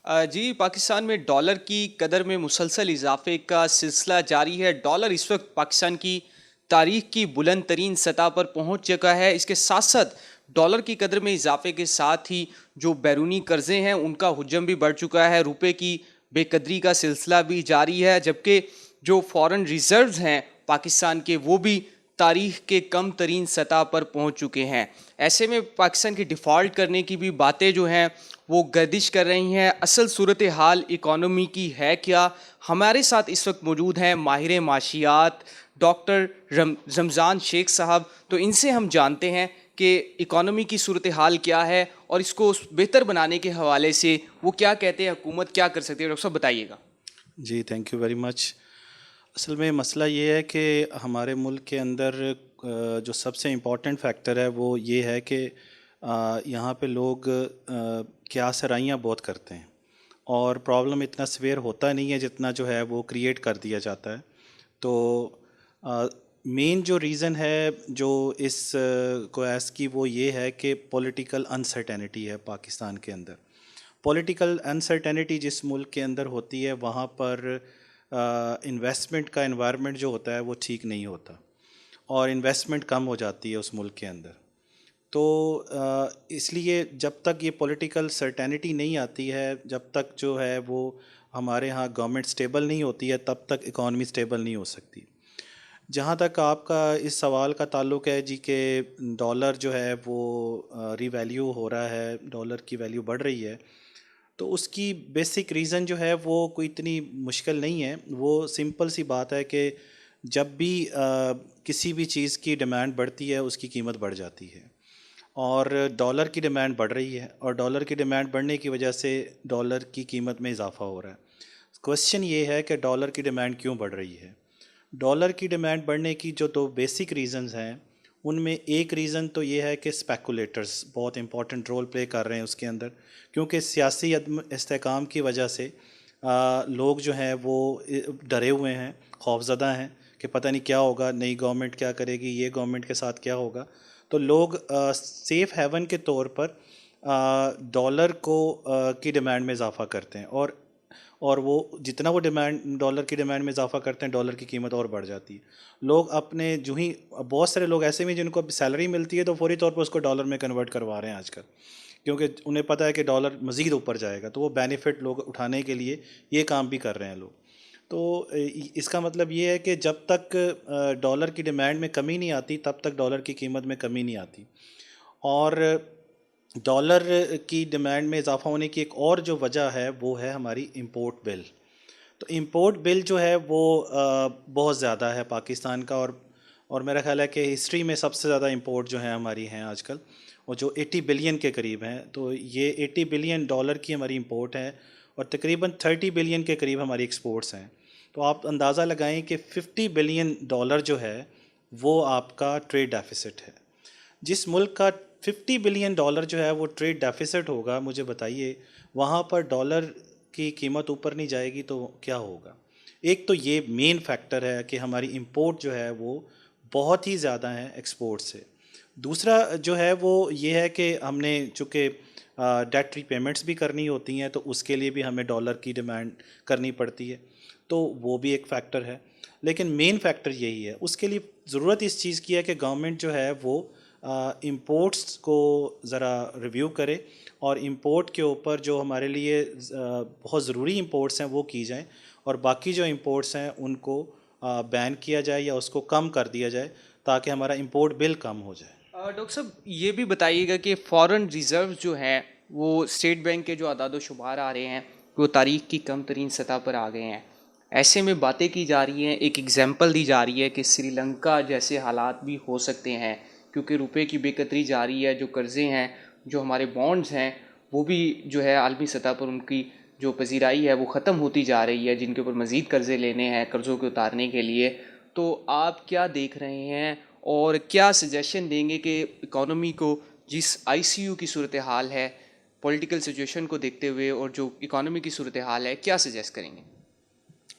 जी, पाकिस्तान में डॉलर की कदर में मुसलसल इजाफे का सिलसिला जारी है। डॉलर इस वक्त पाकिस्तान की तारीख की बुलंद तरीन सतह पर पहुंच चुका है। इसके साथ साथ डॉलर की कदर में इजाफे के साथ ही जो बैरूनी कर्जे हैं उनका हुजम भी बढ़ चुका है। रुपए की बेकदरी का सिलसिला भी जारी है, जबकि जो फॉरेन रिजर्व्स हैं पाकिस्तान के वो भी तारीख के कम तरीन सतह पर पहुंच चुके हैं। ऐसे में पाकिस्तान की डिफ़ॉल्ट करने की भी बातें जो हैं वो गर्दिश कर रही हैं। असल सूरत हाल इकॉनमी की है क्या? हमारे साथ इस वक्त मौजूद हैं माहिर माशियात डॉक्टर रमज़ान शेख साहब। तो इनसे हम जानते हैं कि इकॉनमी की सूरत हाल क्या है और इसको बेहतर बनाने के हवाले से वो क्या कहते हैं, हुकूमत क्या कर सकती है। डॉक्टर साहब बताइएगा। जी, थैंक यू वेरी मच। असल में मसला ये है कि हमारे मुल्क के अंदर जो सबसे इम्पॉर्टेंट फैक्टर है वो ये है कि यहाँ पे लोग क़यास-आराइयाँ बहुत करते हैं और प्रॉब्लम इतना सीवियर होता नहीं है जितना जो है वो क्रिएट कर दिया जाता है। तो मेन जो रीज़न है जो इस क्वैस की वो ये है कि पॉलिटिकल अनसर्टेनिटी है पाकिस्तान के अंदर। पॉलिटिकल अनसर्टेनिटी जिस मुल्क के अंदर होती है वहाँ पर इन्वेस्टमेंट का एनवायरनमेंट जो होता है वो ठीक नहीं होता और इन्वेस्टमेंट कम हो जाती है उस मुल्क के अंदर। तो इसलिए जब तक ये पॉलिटिकल सर्टेनिटी नहीं आती है, जब तक जो है वो हमारे यहाँ गवर्नमेंट स्टेबल नहीं होती है, तब तक इकॉनमी स्टेबल नहीं हो सकती। जहाँ तक आपका इस सवाल का ताल्लुक़ है जी के डॉलर जो है वो रीवैल्यू हो रहा है, डॉलर की वैल्यू बढ़ रही है, तो उसकी बेसिक रीज़न जो है वो कोई इतनी मुश्किल नहीं है। वो सिंपल सी बात है कि जब भी किसी भी चीज़ की डिमांड बढ़ती है उसकी कीमत बढ़ जाती है और डॉलर की डिमांड बढ़ रही है और डॉलर की डिमांड बढ़ने की वजह से डॉलर की कीमत में इजाफा हो रहा है। क्वेश्चन ये है कि डॉलर की डिमांड क्यों बढ़ रही है? डॉलर की डिमांड बढ़ने की जो दो बेसिक रीज़न्स हैं उनमें एक रीज़न तो ये है कि स्पेकुलेटर्स बहुत इंपॉर्टेंट रोल प्ले कर रहे हैं उसके अंदर, क्योंकि सियासी अदम इस्तेहकाम की वजह से लोग जो हैं वो डरे हुए हैं, खौफज़दा हैं कि पता नहीं क्या होगा, नई गवर्नमेंट क्या करेगी, ये गवर्नमेंट के साथ क्या होगा। तो लोग सेफ़ हेवन के तौर पर डॉलर को की डिमांड में इजाफ़ा करते हैं और वो जितना वो डिमांड डॉलर की डिमांड में इजाफा करते हैं डॉलर की कीमत और बढ़ जाती है। लोग अपने जो ही बहुत सारे लोग ऐसे भी जिनको सैलरी मिलती है तो फौरी तौर पर उसको डॉलर में कन्वर्ट करवा रहे हैं आजकल, क्योंकि उन्हें पता है कि डॉलर मज़ीद ऊपर जाएगा, तो वो बेनिफिट लोग उठाने के लिए ये काम भी कर रहे हैं लोग। तो इसका मतलब ये है कि जब तक डॉलर की डिमांड में कमी नहीं आती तब तक डॉलर की कीमत में कमी नहीं आती। और डॉलर की डिमांड में इजाफा होने की एक और जो वजह है वो है हमारी इंपोर्ट बिल। तो इंपोर्ट बिल जो है वो बहुत ज़्यादा है पाकिस्तान का और मेरा ख़्याल है कि हिस्ट्री में सबसे ज़्यादा इंपोर्ट जो है हमारी हैं आजकल, और जो 80 बिलियन के करीब हैं। तो ये 80 बिलियन डॉलर की हमारी इंपोर्ट है और तकरीबन 30 बिलियन के करीब हमारी एक्सपोर्ट्स हैं। तो आप अंदाज़ा लगाएं कि 50 बिलियन डॉलर जो है वो आपका ट्रेड डेफिसिट है। जिस मुल्क का 50 बिलियन डॉलर जो है वो ट्रेड डेफिसिट होगा, मुझे बताइए वहाँ पर डॉलर की कीमत ऊपर नहीं जाएगी तो क्या होगा? एक तो ये मेन फैक्टर है कि हमारी इंपोर्ट जो है वो बहुत ही ज़्यादा है एक्सपोर्ट से। दूसरा जो है वो ये है कि हमने चूँकि डेट रीपेमेंट्स भी करनी होती हैं तो उसके लिए भी हमें डॉलर की डिमांड करनी पड़ती है, तो वो भी एक फ़ैक्टर है। लेकिन मेन फैक्टर यही है, उसके लिए ज़रूरत इस चीज़ की है कि गवर्नमेंट जो है वो इंपोर्ट्स को ज़रा रिव्यू करे और इंपोर्ट के ऊपर जो हमारे लिए बहुत ज़रूरी इंपोर्ट्स हैं वो की जाएं और बाकी जो इंपोर्ट्स हैं उनको बैन किया जाए या उसको कम कर दिया जाए ताकि हमारा इंपोर्ट बिल कम हो जाए। डॉक्टर साहब ये भी बताइएगा कि फॉरेन रिजर्व जो हैं वो स्टेट बैंक के जो आदाद शुमार आ रहे हैं वो तारीख की कम तरीन सतह पर आ गए हैं। ऐसे में बातें की जा रही हैं, एक एग्जांपल दी जा रही है कि श्रीलंका जैसे हालात भी हो सकते हैं, क्योंकि रुपए की बेकदरी जारी है, जो कर्ज़े हैं, जो हमारे बॉन्ड्स हैं, वो भी जो है आलमी सतह पर उनकी जो पजीराई है वो ख़त्म होती जा रही है, जिनके ऊपर मज़ीद कर्ज़े लेने हैं कर्ज़ों को उतारने के लिए। तो आप क्या देख रहे हैं और क्या सजेशन देंगे कि इकॉनमी को जिस आईसीयू की सूरत हाल है, पॉलिटिकल सिचुएशन को देखते हुए और जो इकॉनमी की सूरत हाल है, क्या सजेस्ट करेंगे?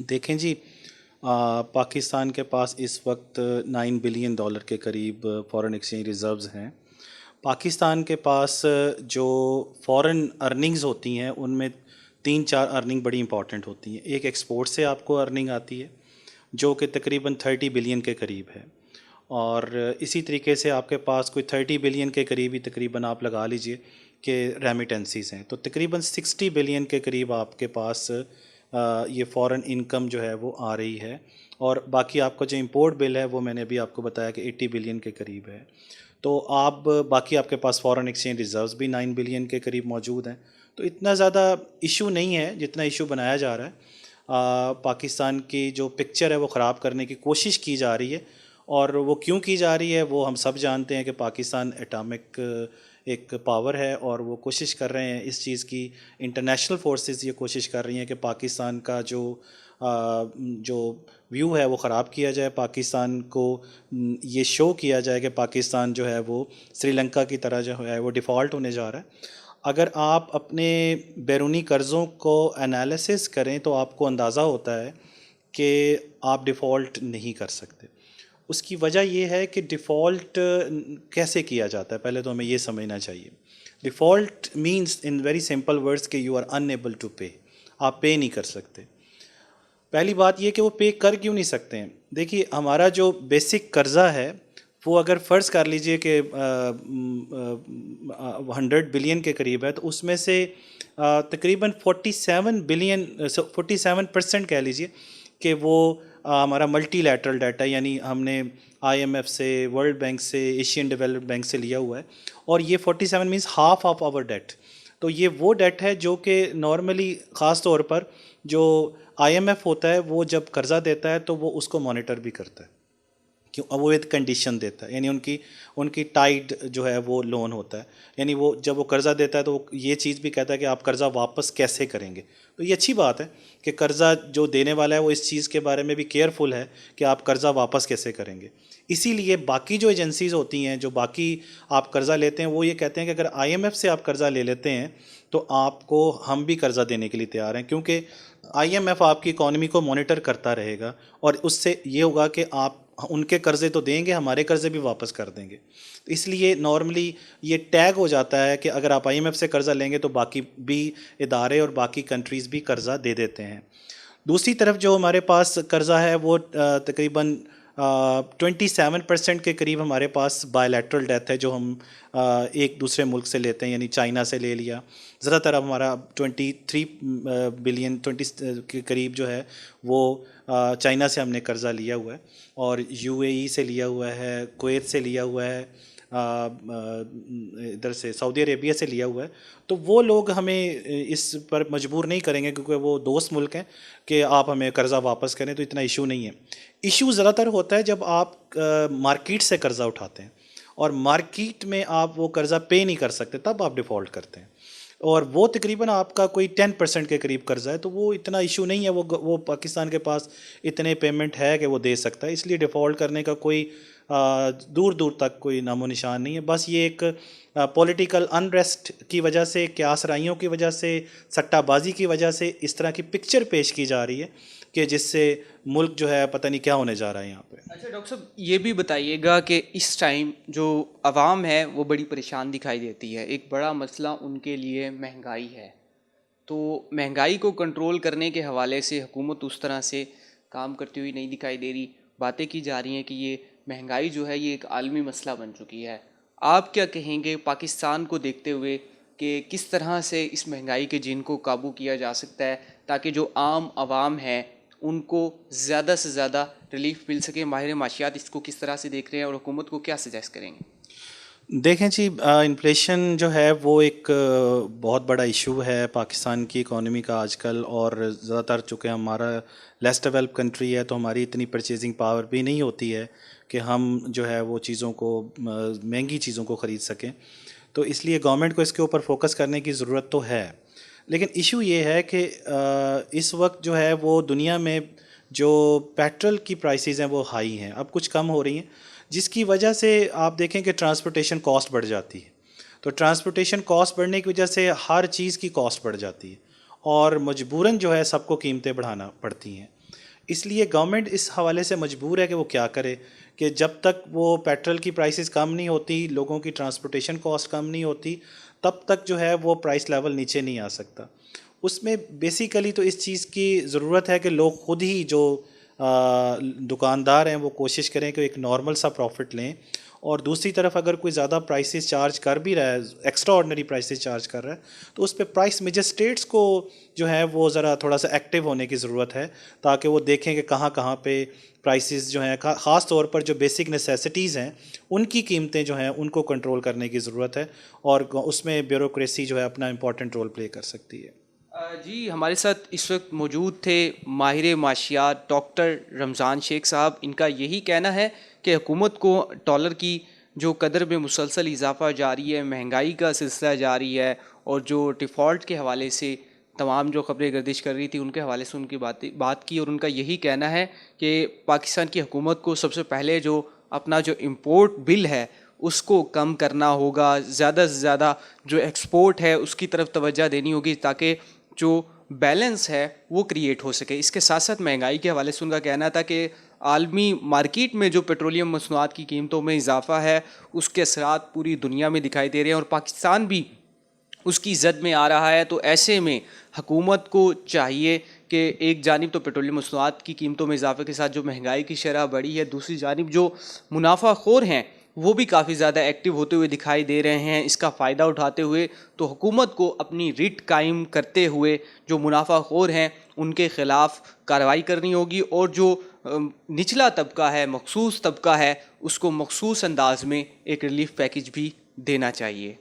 देखें जी, पाकिस्तान के पास इस वक्त 9 बिलियन डॉलर के करीब फॉरेन एक्सचेंज रिज़र्व्स हैं। पाकिस्तान के पास जो फॉरेन अर्निंग्स होती हैं उनमें तीन चार अर्निंग बड़ी इंपॉर्टेंट होती हैं। एक एक्सपोर्ट से आपको अर्निंग आती है जो कि तकरीबन 30 बिलियन के करीब है, और इसी तरीके से आपके पास कोई 30 बिलियन के करीब ही तकरीबन आप लगा लीजिए कि रेमिटेंसीज हैं, तो तकरीबन 60 बिलियन के करीब आपके पास ये फ़ॉरेन इनकम जो है वो आ रही है। और बाकी आपका जो इंपोर्ट बिल है वो मैंने अभी आपको बताया कि 80 बिलियन के करीब है। तो आप बाकी आपके पास फ़ॉरेन एक्सचेंज रिज़र्व्स भी 9 बिलियन के करीब मौजूद हैं। तो इतना ज़्यादा इशू नहीं है जितना इशू बनाया जा रहा है। पाकिस्तान की जो पिक्चर है वो ख़राब करने की कोशिश की जा रही है, और वो क्यों की जा रही है वो हम सब जानते हैं कि पाकिस्तान एटॉमिक एक पावर है, और वो कोशिश कर रहे हैं इस चीज़ की, इंटरनेशनल फोर्सेस ये कोशिश कर रही हैं कि पाकिस्तान का जो व्यू है वो ख़राब किया जाए, पाकिस्तान को ये शो किया जाए कि पाकिस्तान जो है वो श्रीलंका की तरह जो है वो डिफ़ॉल्ट होने जा रहा है। अगर आप अपने बैरूनी कर्ज़ों को एनालिसिस करें तो आपको अंदाज़ा होता है कि आप डिफ़ॉल्ट नहीं कर सकते। उसकी वजह ये है कि डिफ़ॉल्ट कैसे किया जाता है, पहले तो हमें ये समझना चाहिए। Default means in very simple words कि यू आर अनएबल टू पे, आप पे नहीं कर सकते। पहली बात ये कि वो पे कर क्यों नहीं सकते हैं। देखिए, हमारा जो बेसिक कर्ज़ा है वो अगर फ़र्ज़ कर लीजिए कि 100 बिलियन के करीब है, तो उसमें से तकरीबन 47 बिलियन 47% कह लीजिए कि वो हमारा मल्टीलैटरल डेट है, यानी हमने IMF से, वर्ल्ड बैंक से, एशियन डेवलपमेंट बैंक से लिया हुआ है, और ये 47 means half of our debt. तो ये वो डेट है जो कि नॉर्मली ख़ास तौर पर जो IMF होता है वो जब कर्ज़ा देता है तो वो उसको मॉनिटर भी करता है, क्यों, अब वो एक कंडीशन देता है, यानी उनकी टाइड जो है वो लोन होता है, यानी वो जब वो कर्ज़ा देता है तो वो ये चीज़ भी कहता है कि आप कर्ज़ा वापस कैसे करेंगे। तो ये अच्छी बात है कि कर्ज़ा जो देने वाला है वो इस चीज़ के बारे में भी केयरफुल है कि आप कर्ज़ा वापस कैसे करेंगे। इसीलिए बाकी जो एजेंसीज़ होती हैं, जो बाकी आप कर्ज़ा लेते हैं, वो ये कहते हैं कि अगर IMF से आप कर्ज़ा ले लेते हैं तो आपको हम भी कर्ज़ा देने के लिए तैयार हैं, क्योंकि IMF आपकी इकॉनमी को मॉनिटर करता रहेगा, और उससे ये होगा कि आप उनके कर्ज़े तो देंगे, हमारे कर्ज़े भी वापस कर देंगे। तो इसलिए नॉर्मली ये टैग हो जाता है कि अगर आप IMF से कर्ज़ा लेंगे तो बाकी भी इदारे और बाकी कंट्रीज़ भी कर्ज़ा दे देते हैं। दूसरी तरफ जो हमारे पास कर्ज़ा है वो तकरीबन 27% के करीब हमारे पास बायलैटरल डेट है, जो हम एक दूसरे मुल्क से लेते हैं, यानी चाइना से ले लिया। ज़्यादातर अब हमारा 23 बिलियन 20 के करीब जो है वो चाइना से हमने कर्ज़ा लिया हुआ है, और UAE से लिया हुआ है, कुवैत से लिया हुआ है, इधर से सऊदी अरेबिया से लिया हुआ है। तो वो लोग हमें इस पर मजबूर नहीं करेंगे, क्योंकि वो दोस्त मुल्क हैं, कि आप हमें कर्ज़ा वापस करें, तो इतना इशू नहीं है। इशू ज़्यादातर होता है जब आप मार्केट से कर्ज़ा उठाते हैं, और मार्केट में आप वो कर्ज़ा पे नहीं कर सकते, तब आप डिफ़ॉल्ट करते हैं, और वो तकरीबन आपका कोई 10% के करीब कर्ज़ा है, तो वो इतना इशू नहीं है। वो पाकिस्तान के पास इतने पेमेंट है कि वो दे सकता है, इसलिए डिफ़ॉल्ट करने का कोई दूर दूर तक कोई नामो निशान नहीं है। बस ये एक पॉलिटिकल अनरेस्ट की वजह से, क्यासराइयों की वजह से, सट्टाबाजी की वजह से इस तरह की पिक्चर पेश की जा रही है कि जिससे मुल्क जो है पता नहीं क्या होने जा रहा है यहाँ पे। अच्छा डॉक्टर साहब, ये भी बताइएगा कि इस टाइम जो आवाम है वो बड़ी परेशान दिखाई देती है। एक बड़ा मसला उनके लिए महंगाई है, तो महंगाई को कंट्रोल करने के हवाले से हुकूमत उस तरह से काम करती हुई नहीं दिखाई दे रही। बातें की जा रही हैं कि ये महंगाई जो है ये एक आलमी मसला बन चुकी है। आप क्या कहेंगे पाकिस्तान को देखते हुए कि किस तरह से इस महंगाई के जिन को काबू किया जा सकता है, ताकि जो आम आवाम है उनको ज़्यादा से ज़्यादा रिलीफ मिल सके। माहिर माशियात इसको किस तरह से देख रहे हैं और हुकूमत को क्या सजेस्ट करेंगे? देखें जी, इन्फ्लेशन जो है वो एक बहुत बड़ा इशू है पाकिस्तान की इकॉनमी का आजकल, और ज़्यादातर चूँकि हमारा लेस डेवलप कंट्री है तो हमारी इतनी परचेजिंग पावर भी नहीं होती है कि हम जो है वो चीज़ों को, महंगी चीज़ों को ख़रीद सकें। तो इसलिए गवर्नमेंट को इसके ऊपर फोकस करने की ज़रूरत तो है। लेकिन इशू ये है कि इस वक्त जो है वो दुनिया में जो पेट्रोल की प्राइसेस हैं वो हाई हैं, अब कुछ कम हो रही हैं, जिसकी वजह से आप देखें कि ट्रांसपोर्टेशन कॉस्ट बढ़ जाती है। तो ट्रांसपोर्टेशन कॉस्ट बढ़ने की वजह से हर चीज़ की कॉस्ट बढ़ जाती है, और मजबूरन जो है सबको कीमतें बढ़ाना पड़ती हैं। इसलिए गवर्नमेंट इस हवाले से मजबूर है कि वो क्या करे कि जब तक वो पेट्रोल की प्राइसेस कम नहीं होती, लोगों की ट्रांसपोर्टेशन कॉस्ट कम नहीं होती, तब तक जो है वो प्राइस लेवल नीचे नहीं आ सकता। उसमें बेसिकली तो इस चीज़ की ज़रूरत है कि लोग खुद ही जो दुकानदार हैं वो कोशिश करें कि एक नॉर्मल सा प्रॉफिट लें, और दूसरी तरफ अगर कोई ज़्यादा प्राइसेस चार्ज कर भी रहा है, एक्स्ट्रा ऑर्डिनरी प्राइसेस चार्ज कर रहा है, तो उस पर प्राइस मजिस्ट्रेट्स को जो है वो ज़रा थोड़ा सा एक्टिव होने की ज़रूरत है, ताकि वो देखें कि कहाँ कहाँ पे प्राइसेस जो हैं, ख़ास तौर पर जो बेसिक नेसेसिटीज़ हैं उनकी कीमतें जो हैं उनको कंट्रोल करने की ज़रूरत है, और उसमें ब्यूरोक्रेसी जो है अपना इम्पॉर्टेंट रोल प्ले कर सकती है। जी, हमारे साथ इस वक्त मौजूद थे माहिर माशियात डॉक्टर रमज़ान शेख साहब। इनका यही कहना है कि हुकूमत को डॉलर की जो कदर में मुसलसल इजाफा जारी है, महंगाई का सिलसिला जारी है, और जो डिफ़ॉल्ट के हवाले से तमाम जो खबरें गर्दिश कर रही थी उनके हवाले से उनकी बात की, और उनका यही कहना है कि पाकिस्तान की हुकूमत को सबसे पहले जो अपना जो इम्पोर्ट बिल है उसको कम करना होगा, ज़्यादा से ज़्यादा जो एक्सपोर्ट है उसकी तरफ तवज्जो देनी होगी, ताकि जो बैलेंस है वो क्रिएट हो सके। इसके साथ साथ महंगाई के हवाले से उनका कहना था कि आलमी मार्केट में जो पेट्रोलियम मसनूआत की कीमतों में इजाफा है उसके असरात पूरी दुनिया में दिखाई दे रहे हैं, और पाकिस्तान भी उसकी जद में आ रहा है। तो ऐसे में हुकूमत को चाहिए कि एक जानिब तो पेट्रोलियम मसनूआत की कीमतों में इजाफे के साथ जो महंगाई की शरह बढ़ी है, दूसरी जानिब जो मुनाफाखोर हैं वो भी काफ़ी ज़्यादा एक्टिव होते हुए दिखाई दे रहे हैं इसका फ़ायदा उठाते हुए। तो हुकूमत को अपनी रिट कायम करते हुए जो मुनाफाखोर हैं उनके ख़िलाफ़ कार्रवाई करनी होगी, और जो निचला तबका है, मखसूस तबका है, उसको मखसूस अंदाज में एक रिलीफ पैकेज भी देना चाहिए।